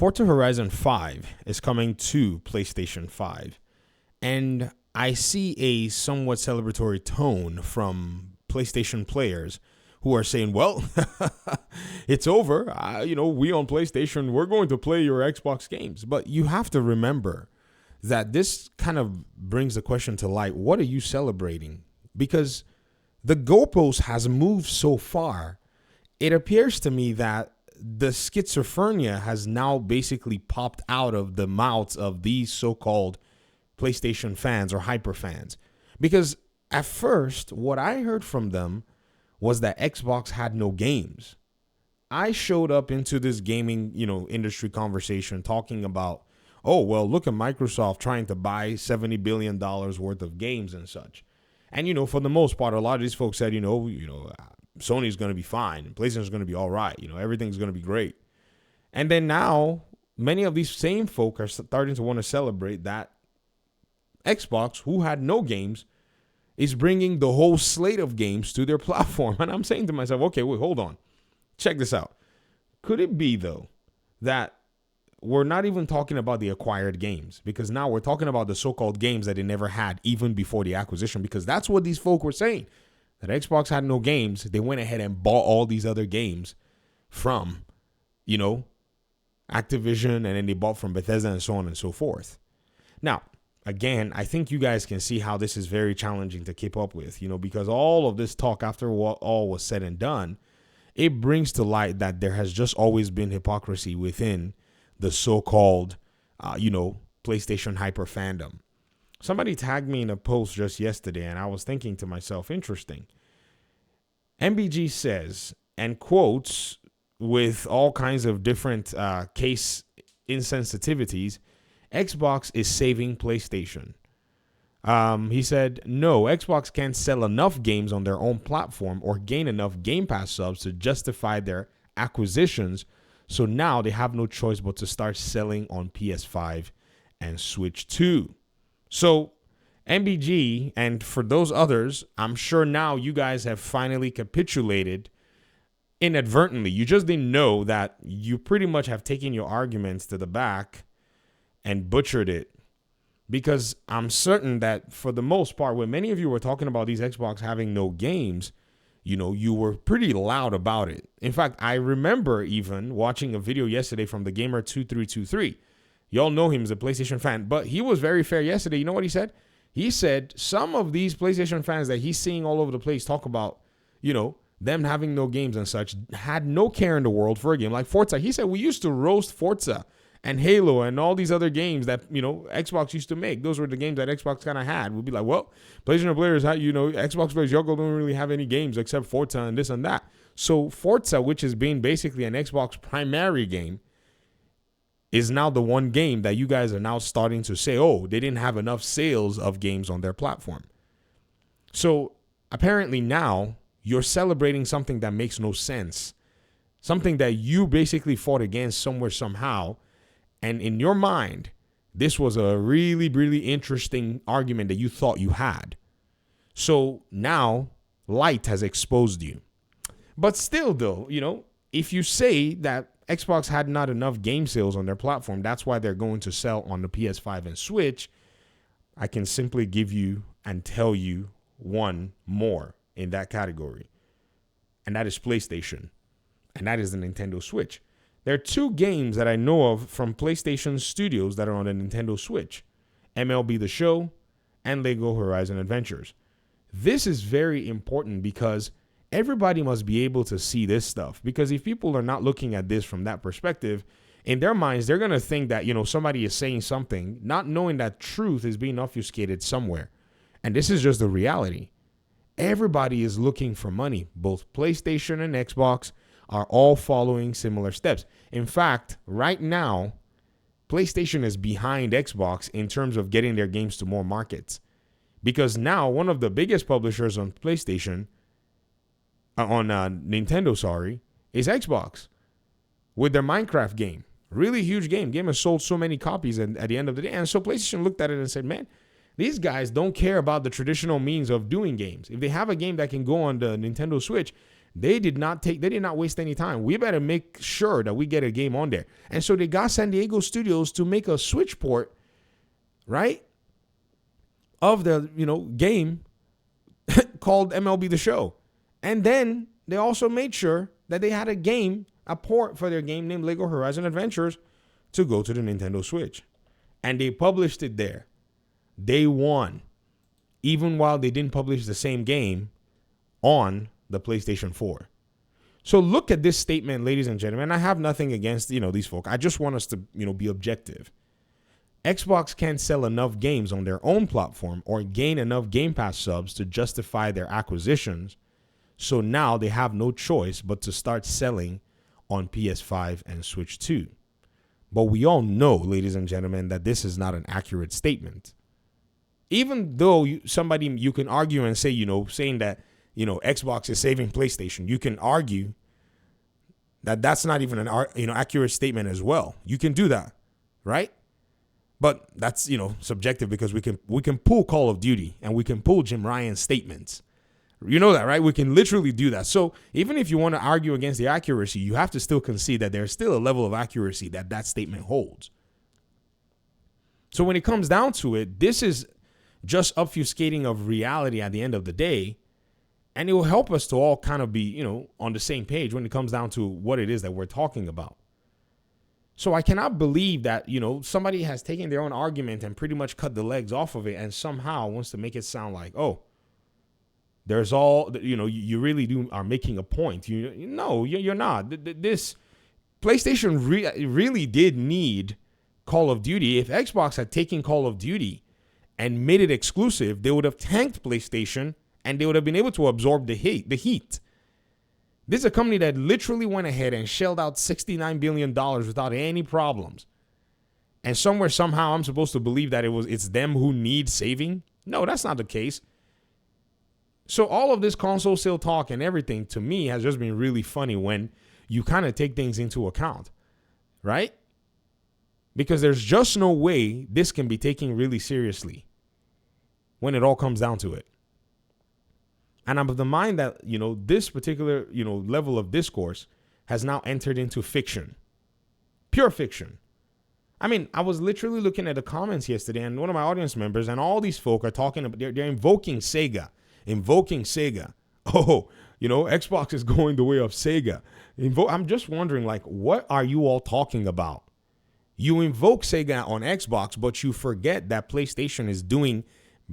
Forza Horizon 5 is coming to PlayStation 5, and I see a somewhat celebratory tone from PlayStation players who are saying, well, it's over. We on PlayStation, we're going to play your Xbox games. But you have to remember that this kind of brings the question to light. What are you celebrating? Because the goalpost has moved so far. It appears to me that the schizophrenia has now basically popped out of the mouths of these so-called PlayStation fans or hyper fans. Because at first, what I heard from them was that Xbox had no games. I showed up into this gaming, industry conversation talking about, oh, well, look at Microsoft trying to buy $70 billion worth of games and such. And, for the most part, a lot of these folks said, Sony's going to be fine. PlayStation's going to be all right. Everything's going to be great. And then now, many of these same folk are starting to want to celebrate that Xbox, who had no games, is bringing the whole slate of games to their platform. And I'm saying to myself, okay, wait, hold on. Check this out. Could it be, though, that we're not even talking about the acquired games? Because now we're talking about the so-called games that they never had even before the acquisition. Because that's what these folk were saying. That Xbox had no games. They went ahead and bought all these other games from, Activision, and then they bought from Bethesda and so on and so forth. Now, again, I think you guys can see how this is very challenging to keep up with, because all of this talk after what all was said and done, it brings to light that there has just always been hypocrisy within the so-called, PlayStation hyper fandom. Somebody tagged me in a post just yesterday, and I was thinking to myself, interesting. MBG says, and quotes with all kinds of different case insensitivities, Xbox is saving PlayStation. He said, no, Xbox can't sell enough games on their own platform or gain enough Game Pass subs to justify their acquisitions. So now they have no choice but to start selling on PS5 and Switch 2. So MBG, and for those others, I'm sure now you guys have finally capitulated inadvertently. You just didn't know that you pretty much have taken your arguments to the back and butchered it. Because I'm certain that for the most part, when many of you were talking about these Xbox having no games, you were pretty loud about it. In fact, I remember even watching a video yesterday from the Gamer 2323. Y'all know him as a PlayStation fan, but he was very fair yesterday. You know what he said? He said some of these PlayStation fans that he's seeing all over the place talk about, them having no games and such, had no care in the world for a game like Forza. He said we used to roast Forza and Halo and all these other games that, Xbox used to make. Those were the games that Xbox kind of had. We'd be like, well, PlayStation players, Xbox players, y'all don't really have any games except Forza and this and that. So Forza, which has been basically an Xbox primary game, is now the one game that you guys are now starting to say, oh, they didn't have enough sales of games on their platform. So apparently now you're celebrating something that makes no sense. Something that you basically fought against somewhere, somehow. And in your mind, this was a really, really interesting argument that you thought you had. So now light has exposed you. But still, though, if you say that Xbox had not enough game sales on their platform, that's why they're going to sell on the PS5 and Switch, I can simply give you and tell you one more in that category. And that is PlayStation. And that is the Nintendo Switch. There are two games that I know of from PlayStation Studios that are on the Nintendo Switch. MLB The Show and Lego Horizon Adventures. This is very important because everybody must be able to see this stuff, because if people are not looking at this from that perspective, in their minds, they're going to think that, somebody is saying something, not knowing that truth is being obfuscated somewhere. And this is just the reality. Everybody is looking for money. Both PlayStation and Xbox are all following similar steps. In fact, right now, PlayStation is behind Xbox in terms of getting their games to more markets. Because now one of the biggest publishers on PlayStation Nintendo, is Xbox with their Minecraft game. Really huge game. Game has sold so many copies at the end of the day. And so PlayStation looked at it and said, man, these guys don't care about the traditional means of doing games. If they have a game that can go on the Nintendo Switch, They did not waste any time. We better make sure that we get a game on there. And so they got San Diego studios to make a Switch port, right, of the, game called MLB The Show. And then they also made sure that they had a port for their game named Lego Horizon Adventures to go to the Nintendo Switch. And they published it there. Day one, even while they didn't publish the same game on the PlayStation 4. So look at this statement, ladies and gentlemen. I have nothing against, these folk. I just want us to, be objective. Xbox can't sell enough games on their own platform or gain enough Game Pass subs to justify their acquisitions. So now they have no choice but to start selling on PS5 and Switch 2. But we all know, ladies and gentlemen, that this is not an accurate statement. Even though you can argue and say, saying that, Xbox is saving PlayStation, you can argue that that's not even an accurate statement as well. You can do that, right? But that's, subjective, because we can pull Call of Duty and we can pull Jim Ryan's statements. You know that, right? We can literally do that. So even if you want to argue against the accuracy, you have to still concede that there's still a level of accuracy that statement holds. So when it comes down to it, this is just obfuscating of reality at the end of the day. And it will help us to all kind of be, on the same page when it comes down to what it is that we're talking about. So I cannot believe that, somebody has taken their own argument and pretty much cut the legs off of it and somehow wants to make it sound like, oh, there's all, you really are making a point. No, you're not. This PlayStation really did need Call of Duty. If Xbox had taken Call of Duty and made it exclusive, they would have tanked PlayStation and they would have been able to absorb the heat. This is a company that literally went ahead and shelled out $69 billion without any problems. And somehow, I'm supposed to believe that it's them who need saving? No, that's not the case. So all of this console sale talk and everything, to me, has just been really funny when you kind of take things into account, right? Because there's just no way this can be taken really seriously when it all comes down to it. And I'm of the mind that, this particular, level of discourse has now entered into fiction. Pure fiction. I mean, I was literally looking at the comments yesterday, and one of my audience members and all these folk are talking about, they're invoking Sega. Oh, Xbox is going the way of Sega. I'm just wondering, what are you all talking about? You invoke Sega on Xbox, but you forget that PlayStation is doing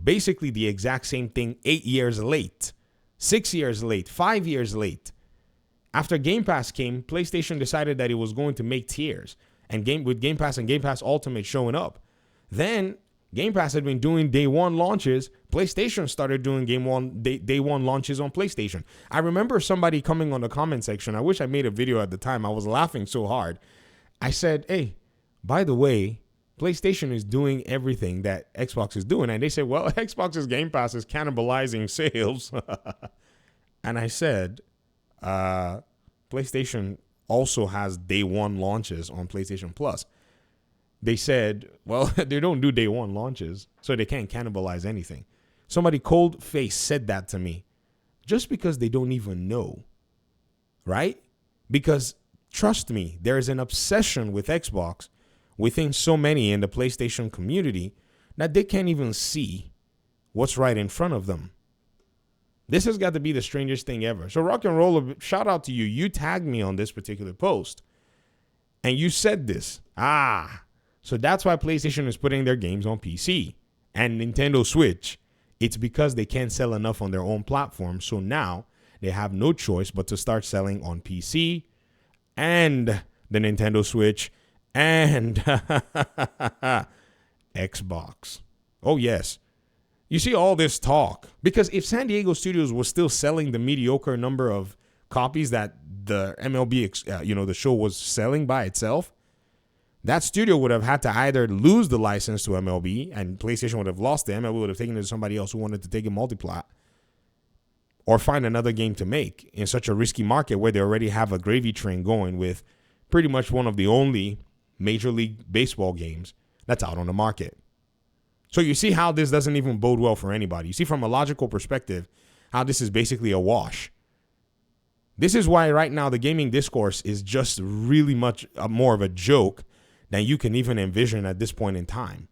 basically the exact same thing 8 years late. 6 years late, 5 years late. After Game Pass came, PlayStation decided that it was going to make tiers. And with Game Pass and Game Pass Ultimate showing up. Then Game Pass had been doing day one launches. PlayStation started doing day one launches on PlayStation. I remember somebody coming on the comment section. I wish I made a video at the time. I was laughing so hard. I said, hey, by the way, PlayStation is doing everything that Xbox is doing. And they said, well, Xbox's Game Pass is cannibalizing sales. And I said, PlayStation also has day one launches on PlayStation Plus. They said, well, they don't do day one launches, so they can't cannibalize anything. Somebody cold face said that to me just because they don't even know, right? Because trust me, there is an obsession with Xbox within so many in the PlayStation community that they can't even see what's right in front of them. This has got to be the strangest thing ever. So Rock and Roller, shout out to you. You tagged me on this particular post and you said this. So that's why PlayStation is putting their games on PC and Nintendo Switch. It's because they can't sell enough on their own platform. So now they have no choice but to start selling on PC and the Nintendo Switch and Xbox. Oh, yes. You see all this talk. Because if San Diego Studios was still selling the mediocre number of copies that the MLB, the show was selling by itself, that studio would have had to either lose the license to MLB and PlayStation would have lost them. MLB would have taken it to somebody else who wanted to take a multiplat, or find another game to make in such a risky market where they already have a gravy train going with pretty much one of the only Major League Baseball games that's out on the market. So you see how this doesn't even bode well for anybody. You see from a logical perspective how this is basically a wash. This is why right now the gaming discourse is just really much more of a joke than you can even envision at this point in time.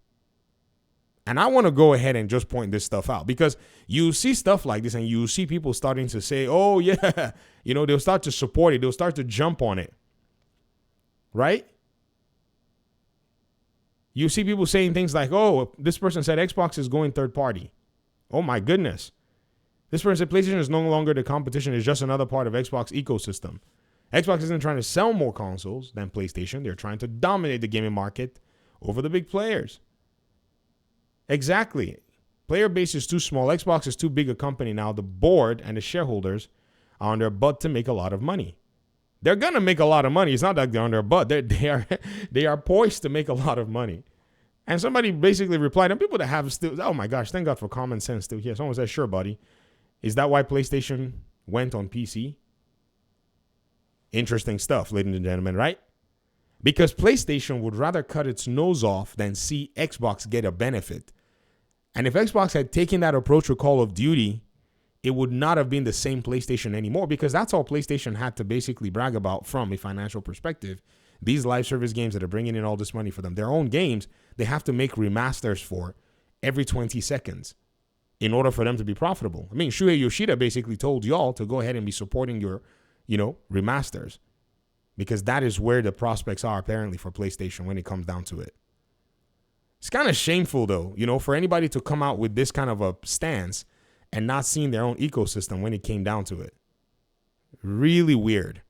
And I want to go ahead and just point this stuff out, because you see stuff like this and you see people starting to say, oh, yeah, they'll start to support it. They'll start to jump on it. Right? You see people saying things like, oh, this person said Xbox is going third party. Oh, my goodness. This person said PlayStation is no longer the competition. It's just another part of Xbox ecosystem. Xbox isn't trying to sell more consoles than PlayStation. They're trying to dominate the gaming market over the big players. Exactly. Player base is too small. Xbox is too big a company now. The board and the shareholders are on their butt to make a lot of money. They're going to make a lot of money. It's not like they're on their butt. They are poised to make a lot of money. And somebody basically replied, and people that have still, oh my gosh, thank God for common sense still here. Someone said, sure, buddy. Is that why PlayStation went on PC? Interesting stuff, ladies and gentlemen, right? Because PlayStation would rather cut its nose off than see Xbox get a benefit. And if Xbox had taken that approach with Call of Duty, it would not have been the same PlayStation anymore, because that's all PlayStation had to basically brag about from a financial perspective. These live service games that are bringing in all this money for them, their own games, they have to make remasters for every 20 seconds in order for them to be profitable. I mean, Shuhei Yoshida basically told y'all to go ahead and be supporting your, remasters, because that is where the prospects are apparently for PlayStation when it comes down to it. It's kind of shameful, though, for anybody to come out with this kind of a stance and not seeing their own ecosystem when it came down to it. Really weird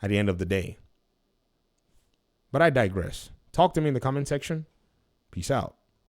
at the end of the day. But I digress. Talk to me in the comment section. Peace out.